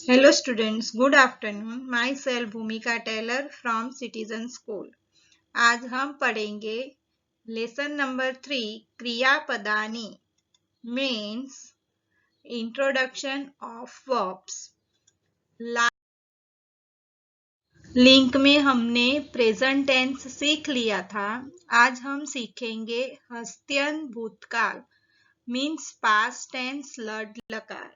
Hello students, good afternoon. Myself Bhumika Taylor from Citizen School. आज हम पढ़ेंगे lesson number 3 क्रियापदानी means introduction of verbs. Link में हमने प्रेजेंट टेंस सीख लिया था। आज हम सीखेंगे हस्त्यन भूतकाल मीन्स पास्ट टेंस लड लकार।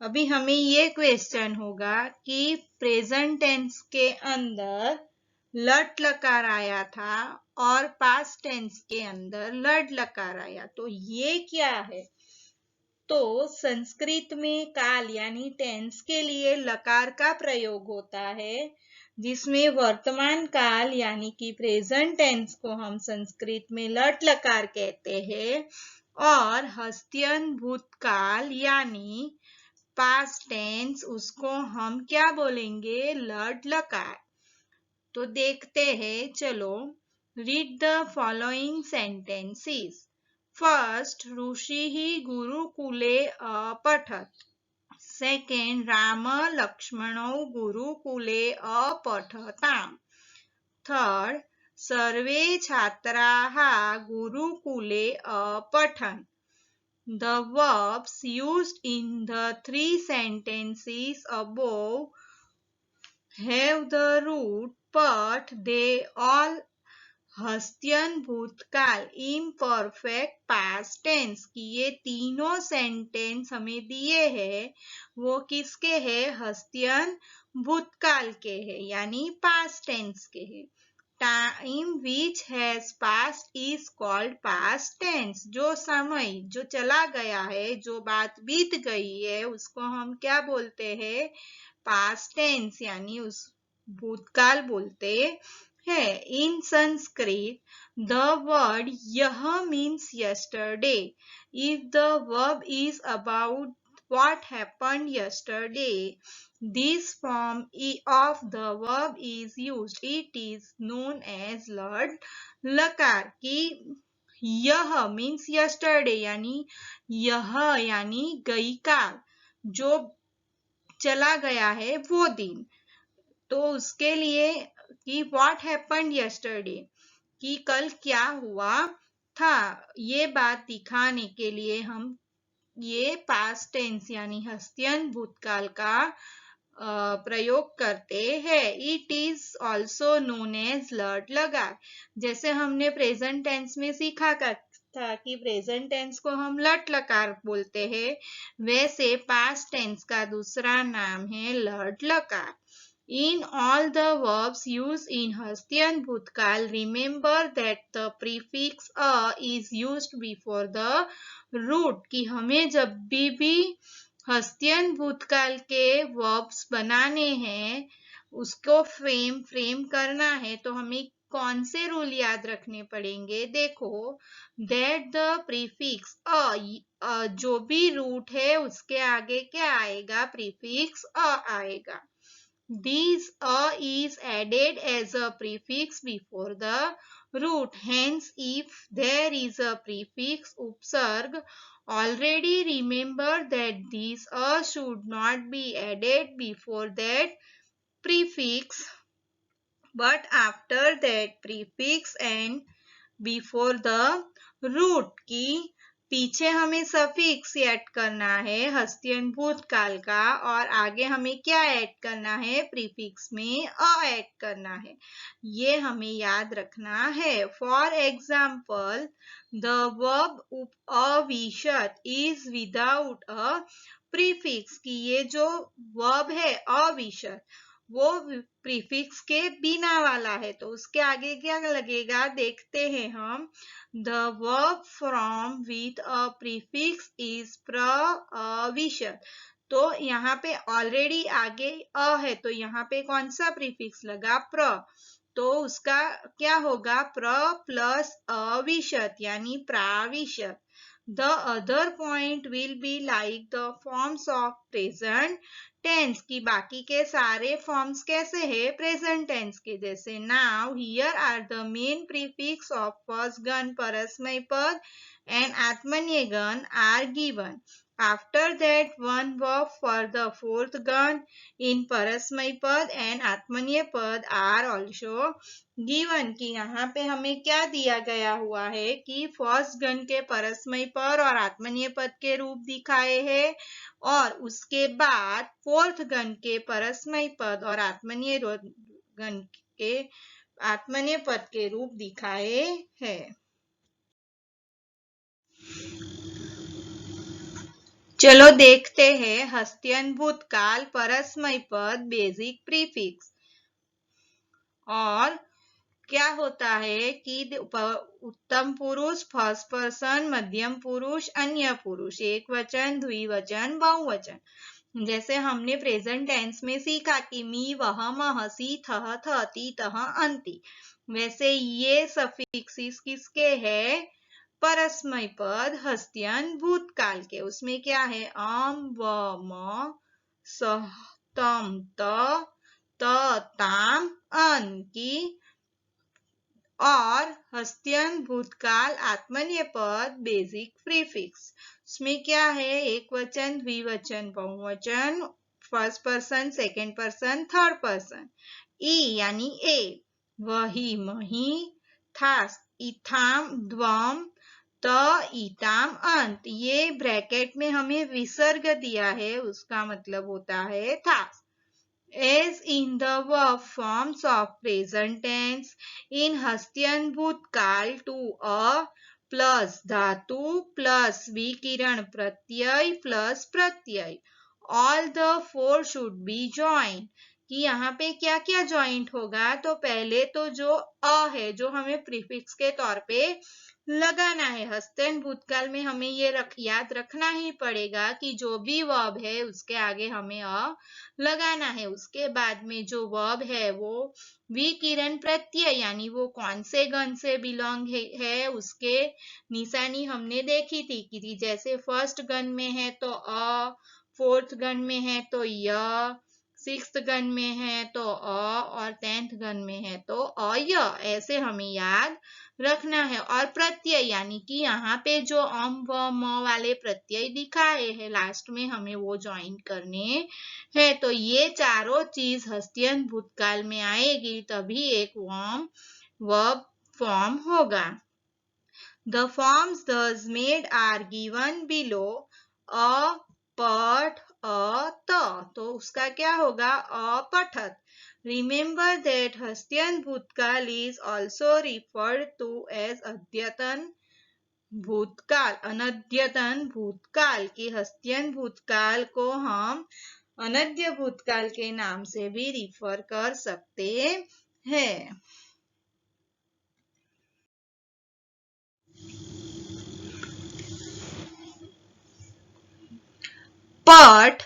अभी हमें ये क्वेश्चन होगा कि प्रेजेंट टेंस के अंदर लट लकार आया था और पास्ट टेंस के अंदर लड लकार आया, तो ये क्या है? तो संस्कृत में काल यानी टेंस के लिए लकार का प्रयोग होता है, जिसमें वर्तमान काल यानी कि प्रेजेंट टेंस को हम संस्कृत में लट लकार कहते हैं और हस्त्यन भूतकाल यानी पास्ट टेंस उसको हम क्या बोलेंगे? लड लकार। तो देखते हैं, चलो read the following sentences. First, ऋषि गुरुकुले अपठत। सेकेंड, राम लक्ष्मणौ गुरुकुले अपठताम्। थर्ड, सर्वे छात्राः गुरुकुले अपठन्। The verbs used in the three sentences above have the root but they all हस्त्यन भूतकाल इम्परफेक्ट पास्ट टेंस की ये तीनों सेंटेंस हमें दिए हैं, वो किसके हैं? हस्त्यन भूतकाल के हैं यानी पास्ट टेंस के हैं। Time which has passed is called past tense. जो समय जो चला गया है, जो बात बीत गई है, उसको हम क्या बोलते हैं? पास्ट टेंस यानी उस भूतकाल बोलते है। In Sanskrit, the word yah means yesterday. If the verb is about what happened yesterday, this form of the verb is used. It is known as lad lakar की यह means yesterday यानी यह यानी गई काल, जो चला गया है वो दिन। तो उसके लिए कि व्हाट हैपेंड यस्टरडे कि कल क्या हुआ था, ये बात दिखाने के लिए हम ये पास्ट टेंस यानी हस्त्यन भूतकाल का प्रयोग करते हैं। It is also known as लट लकार। जैसे हमने प्रेजेंट टेंस में सीखा था कि प्रेजेंट टेंस को हम लट लकार बोलते हैं, वैसे पास्ट टेंस का दूसरा नाम है लट लकार। In all the verbs used in Hastyan Bhutkal, remember that the prefix a is used before the root। कि हमें जब भी हस्त्यन भूतकाल के verbs बनाने हैं, उसको फ्रेम करना है, तो हमें कौन से रूल याद रखने पड़ेंगे? देखो, that the prefix a जो भी रूट है उसके आगे क्या आएगा? प्रीफिक्स अ आएगा। This a is added as a prefix before the root. Hence, if there is a prefix upsarg, already remember that this a should not be added before that prefix, but after that prefix and before the root। की पीछे हमें suffix add करना है हस्त्यन भूतकाल का और आगे हमें क्या ऐड करना है? प्रीफिक्स में अ ऐड करना है, ये हमें याद रखना है। फॉर एग्जाम्पल, द वर्ब अविशत इज विदाउट अ प्रीफिक्स। की ये जो वर्ब है अविशत, वो प्रीफिक्स के बिना वाला है, तो उसके आगे क्या लगेगा? देखते हैं हम। The verb from with a prefix is प्रविशत। तो यहाँ पे ऑलरेडी आगे अ है, तो यहाँ पे कौन सा प्रीफिक्स लगा? प्र। तो उसका क्या होगा? प्र प्लस अविशत यानी प्राविशत। The other point will be like the forms of present tense की बाकी के सारे फॉर्म्स कैसे है, प्रेजेंट टेंस के जैसे। Now here are the main prefix of first गण परस्मय पद एंड आत्मनेयगण are given. After that, one verb for the fourth gun in परस्मय पद and आत्मनेय पद are also given। कि यहाँ पे हमें क्या दिया गया हुआ है कि फर्स्ट गण के परस्मय पद और आत्मनेय पद के रूप दिखाए हैं और उसके बाद फोर्थ गण के परस्मय पद और आत्मनेय गण के आत्मनेय पद के रूप दिखाए हैं। चलो देखते हैं हस्त्यन भूतकाल परस्मय पद बेसिक प्रीफिक्स। और क्या होता है कि उत्तम पुरुष, फर्स्ट पर्सन, मध्यम पुरुष, अन्य पुरुष, एक वचन, द्विवचन, बहुवचन। जैसे हमने प्रेजेंट टेंस में सीखा कि मी, वह, मह, सी, थह, थती, तह, अंति। वैसे ये सफिक्सिस किसके है, परस्मय पद हस्त्यन भूतकाल के। उसमें क्या है, अम, व, म, सह, तम, त, ताम, अन की। और हस्त्यन भूतकाल आत्मनेय पद बेसिक प्रीफिक्स। उसमें क्या है, एक वचन, द्विवचन, बहुवचन, first person, second person, third person. ई यानी ए, वही, मही, थास, इथाम, द्वम, त, इताम, अंत। ये ब्रैकेट में हमें विसर्ग दिया है, उसका मतलब होता है थास। As in the verb forms of present tense, in हस्त्यन भूतकाल to a plus धातु plus विकिरण प्रत्यय plus Pratyaya, all the four should be joined। कि यहाँ पे क्या क्या ज्वाइंट होगा, तो पहले तो जो अ है जो हमें प्रीफिक्स के तौर पे लगाना है। हस्त्यन भूतकाल में हमें ये याद रखना ही पड़ेगा कि जो भी वर्ब है उसके आगे हमें अ लगाना है। उसके बाद में जो वर्ब है वो विकिरण प्रत्यय यानी वो कौन से गण से बिलोंग है उसके निशानी हमने देखी थी कि जैसे फर्स्ट गण में है तो अ, फोर्थ गण में है तो य, सिक्स्थ गण में है तो अ और 10th गण में है तो अ य। ऐसे हमें याद रखना है। और प्रत्यय यानी कि यहाँ पे जो अम व म वाले प्रत्यय दिखाए हैं लास्ट में हमें वो ज्वाइन करने हैं। तो ये चारों चीज हस्त्यन भूतकाल में आएगी तभी एक वर्ब फॉर्म होगा। The forms thus made are given below। अ, पठ, अ, त। तो उसका क्या होगा, अपठत। Remember that हस्त्यन भूतकाल is also referred to as अद्यतन भूतकाल, अनद्यतन भूतकाल। की हस्त्यन भूतकाल को हम अनद्य भूतकाल के नाम से भी रिफर कर सकते हैं। पठ,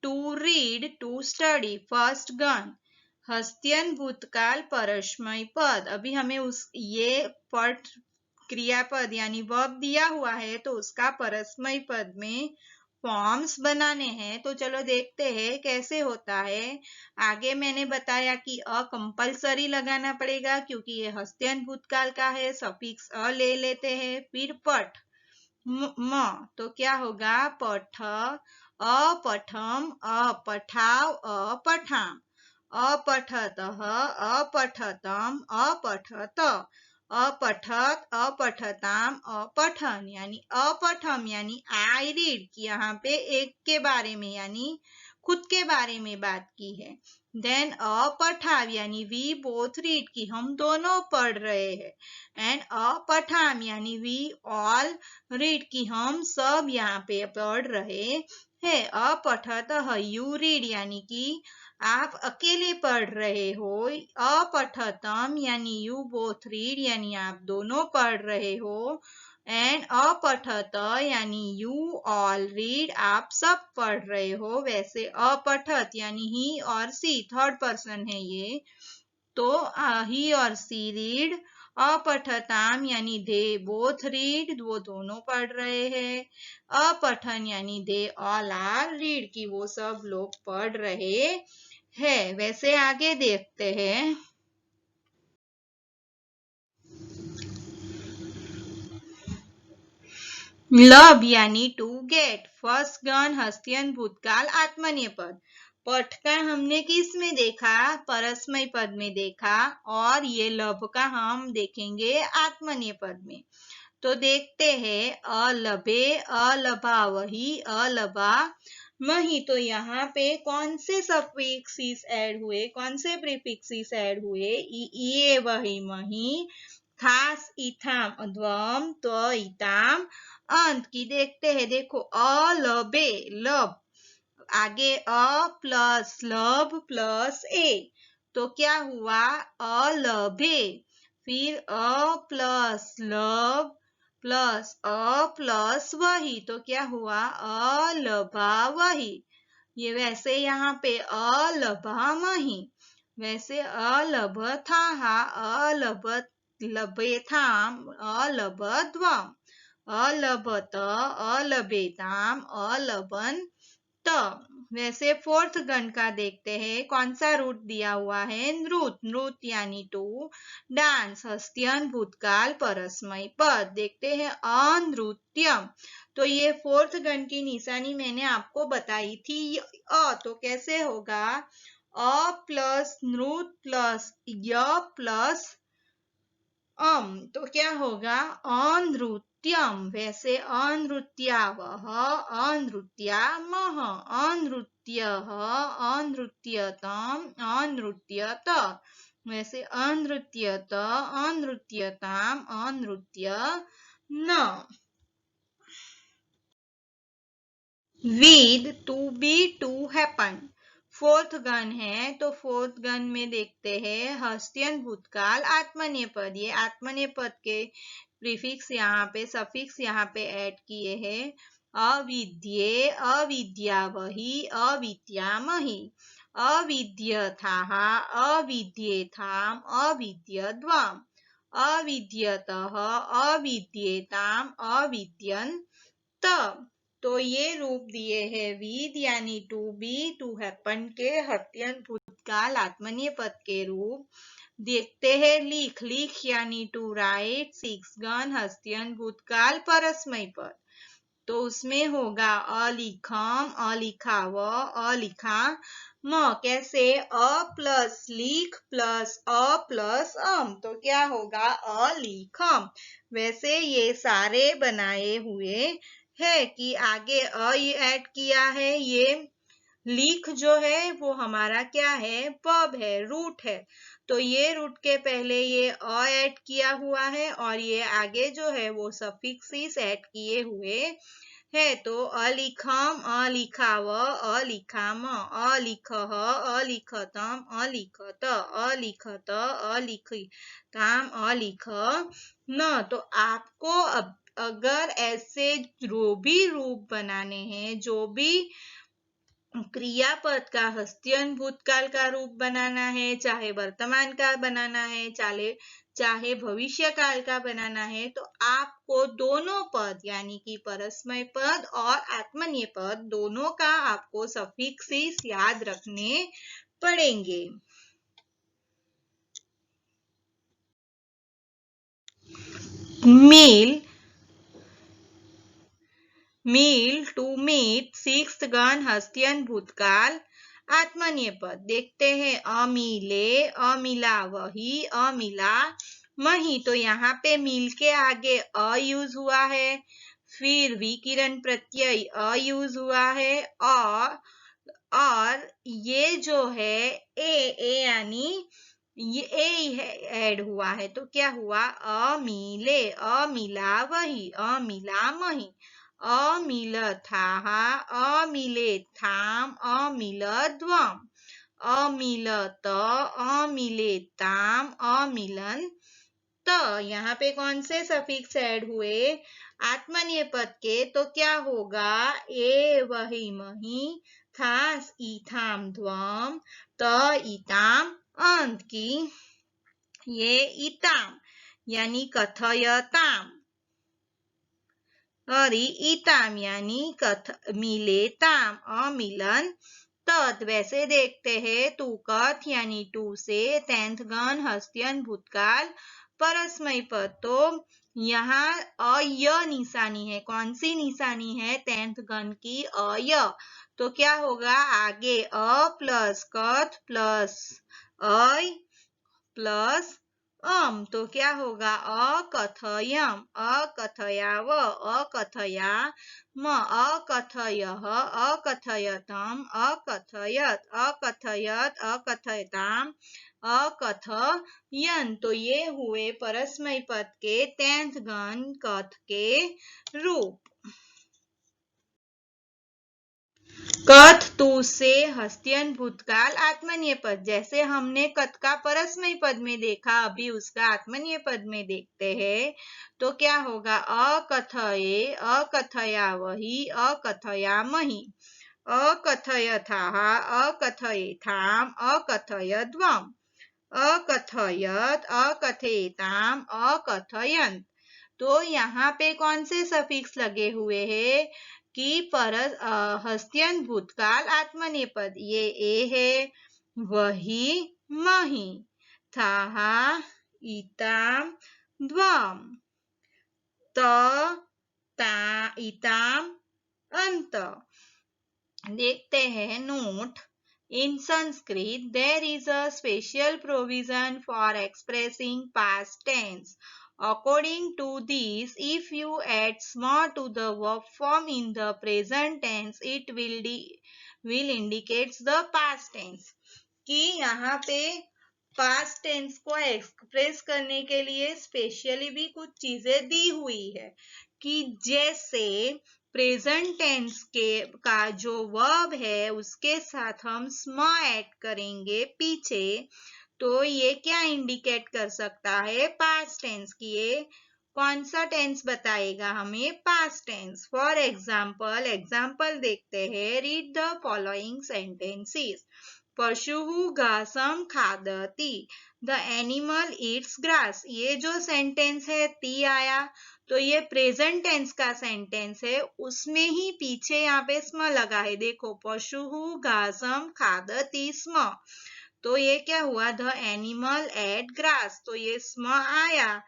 to read, to study, first गण, हस्त्यन भूतकाल परस्मय पद। अभी हमें ये पठ क्रियापद यानी वर्ब दिया हुआ है तो उसका परस्मय पद में फॉर्म्स बनाने हैं। तो चलो देखते हैं कैसे होता है। आगे मैंने बताया कि अ कंपल्सरी लगाना पड़ेगा क्योंकि ये हस्त्यन भूतकाल का है, सफिक्स अ ले लेते हैं। फिर पठ, म, तो क्या होगा, पठ, अपठम, अपठाव, अपठाम, अपठतः, अपठतम, अपठत, अपठत, अपठताम, अपठन। यानी अपठम यानी आई रीड की यहाँ पे एक के बारे में यानी खुद के बारे में बात की है। देन अपठाव यानी वी बोथ रीड की हम दोनों पढ़ रहे हैं। एंड अपठाम यानी वी ऑल रीड की हम सब यहाँ पे पढ़ रहे हैं। अपठतः यू रीड यानी कि आप अकेले पढ़ रहे हो। अपठतम यानी यू बोथ रीड यानी आप दोनों पढ़ रहे हो। एंड अपठत यानी यू ऑल रीड आप सब पढ़ रहे हो। वैसे अपठत यानी ही और सी थर्ड पर्सन है ये, तो ही और सी रीड अपठताम यानी दे बोथ रीड, वो दोनों पढ़ रहे हैं। अपठन यानी दे ऑल आर रीड, की वो सब लोग पढ़ रहे हैं। वैसे आगे देखते हैं। लब यानी टू गेट, फर्स्ट गन हस्तियन भूतकाल आत्मनेपद। पठ का हमने किस में देखा? परस्मय पद में देखा, और ये लब का हम देखेंगे आत्मनेपद में। तो देखते हैं, अलभे अलभा वही अलभा मही। तो यहाँ पे कौन से सफिक्सेस ऐड हुए, कौन से प्रीफिक्सेस ऐड हुए? ये वही मही, खास इथाम द्वम तो इताम अंत की। देखते हैं, देखो अलबे लब, आगे अ प्लस लब प्लस ए, तो क्या हुआ? अलभे। फिर अ प्लस लब प्लस अ प्लस वही, तो क्या हुआ? अलभा वही। ये वैसे यहाँ पे अलभा मही, वैसे अलभ था, अलभ लभेथाम अलभध्वम, अलभत अलभेताम अलबन त। वैसे फोर्थ गण का देखते हैं, कौन सा रूट दिया हुआ है? नृत, नृत यानी टू डांस, हस्त्यन भूतकाल परस्मय पद। देखते हैं अनृत्यम। तो ये फोर्थ गण की निशानी मैंने आपको बताई थी। तो कैसे होगा? अ प्लस नृत प्लस य प्लस तो क्या होगा? अनृत्यम। वैसे अनृत्यावह अनृत्यामः अनृत्यः अनृत्यतम अनृत्यत। वैसे अनृत्यत अनृत्यताम अनृत्य न। विद to be to happen, fourth गण है। तो फोर्थ गण में देखते हैं हस्त्यन भूतकाल आत्मनेपद। ये आत्मनेपद के प्रीफिक्स यहाँ पे, सफिक्स यहाँ पे ऐड किए हैं। अविद्ये अविद्यावहि अविद्यामहि, अविद्यथाः अविद्येथाम अविद्यद्वाम, अविद्यतः अविद्येताम अविद्यन्त। तो ये रूप दिए हैं विद यानी टू बी टू हैपन के हस्त्यन भूतकाल आत्मनेपद के रूप। देखते हैं लिख, लिख यानी टू राइट, सिक्स गण हस्त्यन भूतकाल परस्मय पद। तो उसमें होगा अलिखम अलिखाव अलिखा म। कैसे? अ प्लस लिख प्लस अ प्लस तो क्या होगा? अलिखम। वैसे ये सारे बनाए हुए है कि आगे अ ऐड किया है। ये लिख जो है वो हमारा क्या है? पब है, रूट है। तो ये रूट के पहले ये अ ऐड किया हुआ है, और ये आगे जो है वो सफिक्सेस ऐड किए हुए है। तो अलिखम अलिखाव अलिखाम अलिखह अलिखतम अलिखत अलिखत अलिखिताम अलिख न। तो आपको अगर ऐसे जो भी रूप बनाने हैं, जो भी क्रियापद का हस्त्यन भूतकाल का रूप बनाना है, चाहे वर्तमान का बनाना है, चाहे भविष्य काल का बनाना है, तो आपको दोनों पद यानी कि परस्मय पद और आत्मनेय पद दोनों का आपको सफिक्सेस याद रखने पड़ेंगे। मील, मील टू मीट, सिक्स्थ गण हस्त्यन भूतकाल आत्मनेय पद। देखते हैं अमीले अमिला वही अमिला मही। तो यहाँ पे मिल के आगे अ यूज हुआ है, फिर विकिरण प्रत्यय अ यूज हुआ है, और ये जो है ए यानी ये ए ऐड हुआ है। तो क्या हुआ? अमीले अमिला वही अमिला मही, अमिलथाः अमिलेथाम अमिलध्वम, अमिलत अमिलेताम अमिलन त। यहाँ पे कौन से सफिक्स ऐड हुए? आत्मनेय पद के। तो क्या होगा? ए वही मही, थास इथाम ध्वम त इताम अंत की। ये इताम, यानी कथयताम, अरिईताम यानी मिलेताम, अमिलन तत्। वैसे देखते हैं तू कथ यानी टू से टेंथ गण हस्त्यन भूतकाल परस्मय पद। तो यहाँ अय निशानी है, कौन सी निशानी है? टेंथ गण की अय। तो क्या होगा आगे अ प्लस कथ प्लस अय प्लस तो क्या होगा अकथयम, अकथयाव, अकथयाम, अकथयः, अकथयतम, अकथयत, अकथयत, अकथयताम, अकथयन। तो ये हुए परस्मय पद के टेंथ गण कथ के रूप। कथ टू से हस्त्यन भूतकाल आत्मनेय पद, जैसे हमने कथ का परस्मय पद में देखा, अभी उसका आत्मनेय पद में देखते हैं। तो क्या होगा अकथये, अकथयावहि, अकथयामहि, अकथयथाः, अकथयेथाम, अकथयध्वम्, अकथयत, अकथयेताम, अकथयन्त। तो यहाँ पे कौन से सफिक्स लगे हुए हैं कि हस्त्यन भूतकाल आत्मनेपद, ये ए है, वही मही, थाहा, इताम, ध्वम, त, ता, इताम, अंत। देखते हैं note. In Sanskrit, there is a special provision for expressing past tense. According to this, if you add sma to the verb form in the present tense, it will indicate the past tense. कि यहाँ पे past tense को express करने के लिए specially भी कुछ चीजें दी हुई है, कि जैसे प्रेजेंट टेंस के का जो वर्ब है उसके साथ हम स्म ऐड करेंगे पीछे, तो ये क्या इंडिकेट कर सकता है? पास्ट टेंस की। ये कौन सा टेंस बताएगा हमें? Past tense. फॉर एग्जाम्पल देखते हैं। Read the following sentences. पशु घासम खादती, द एनिमल ईट्स ग्रास। ये जो सेंटेंस है ती आया, तो ये प्रेजेंट टेंस का सेंटेंस है, उसमें ही पीछे यहाँ पे स्म लगा है। देखो पशु घासम खादती स्म, तो ये क्या हुआ? द एनिमल एट ग्रास, तो ये स्म आया।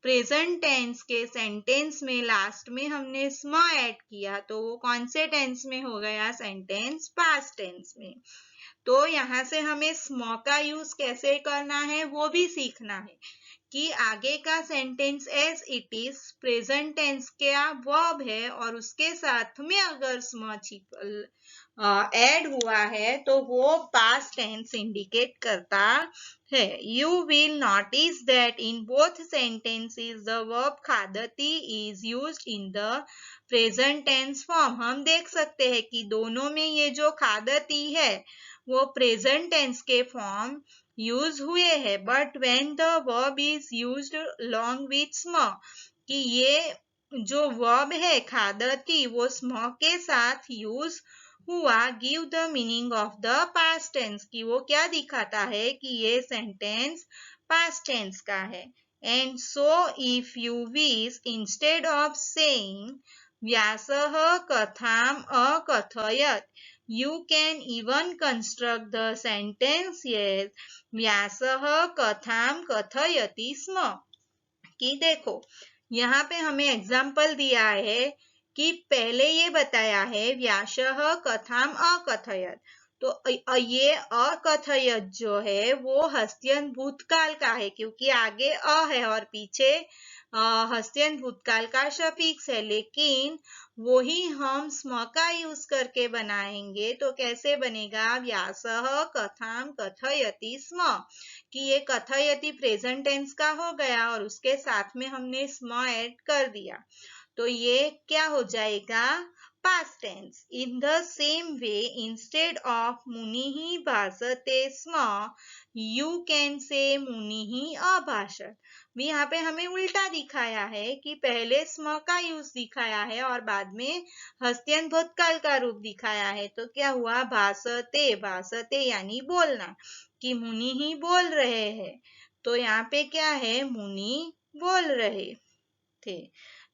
प्रेजेंट टेंस के सेंटेंस में लास्ट में हमने स्म ऐड किया, तो वो कौन से टेंस में हो गया? सेंटेंस पास्ट टेंस में। तो यहाँ से हमें स्म का यूज कैसे करना है वो भी सीखना है, कि आगे का sentence as it is present tense क्या वर्ब है और उसके साथ में अगर स्म ऐड हुआ है तो वो पास्ट टेंस इंडिकेट करता है। You will notice that in both sentences the verb खादती is used in the present tense form. हम देख सकते हैं कि दोनों में ये जो खादती है वो प्रेजेंट टेंस के फॉर्म यूज हुए हैं, but when the verb is used along with स्म, कि ये जो वर्ब है खादती वो स्म के साथ यूज हुआ, give the meaning of the past tense, कि वो क्या दिखाता है? कि ये सेंटेंस पास्ट टेंस का है। And so if you wish, instead of saying व्यासः कथाम अकथयत, you can even construct the sentence yes, व्यासः कथाम कथयति स्म। कि देखो यहाँ पे हमें एग्जाम्पल दिया है कि पहले ये बताया है व्यासः कथाम अकथयत, तो ये अकथयत जो है वो हस्त्यन भूतकाल का है, क्योंकि आगे अ है और पीछे हस्त्यन भूतकाल का सफिक्स है, लेकिन वही हम स्म का यूज करके बनाएंगे तो कैसे बनेगा? व्यासः कथाम कथयति स्म, कि ये कथयति प्रेजेंट टेंस का हो गया और उसके साथ में हमने स्म ऐड कर दिया, तो ये क्या हो जाएगा? Past tense. In the same way instead of मुनिहि भाषते स्म, यू कैन से मुनिहि अभाषत। भी यहाँ पे हमें उल्टा दिखाया है कि पहले स्म का यूज दिखाया है और बाद में हस्त्यन भूतकाल का रूप दिखाया है, तो क्या हुआ? भाषते, भाषते यानी बोलना, कि मुनि ही बोल रहे हैं, तो यहाँ पे क्या है? मुनि बोल रहे थे।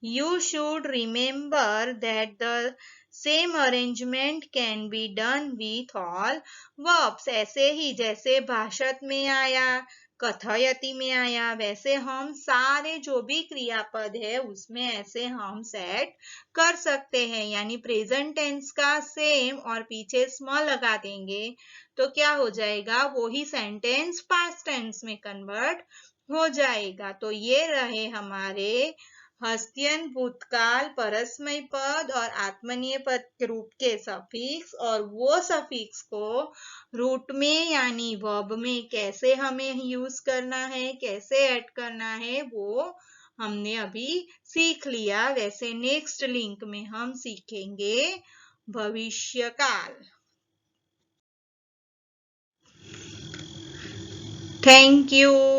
You should remember that the same arrangement can be done with all verbs. ऐसे ही जैसे भाषत में आया, कथयति में आया, वैसे हम सारे जो भी क्रियापद है उसमें ऐसे हम सेट कर सकते हैं। यानी प्रेजेंट टेंस का सेम और पीछे स्मॉल लगा देंगे तो क्या हो जाएगा, वो ही सेंटेंस पास्ट टेंस में कन्वर्ट हो जाएगा। तो ये रहे हमारे हस्त्यन भूतकाल परस्मय पद और आत्मनीय पद के रूप के सफिक्स, और वो सफिक्स को रूट में यानी वर्ब में कैसे हमें यूज करना है, कैसे ऐड करना है, वो हमने अभी सीख लिया। वैसे नेक्स्ट लिंक में हम सीखेंगे भविष्यकाल। Thank you.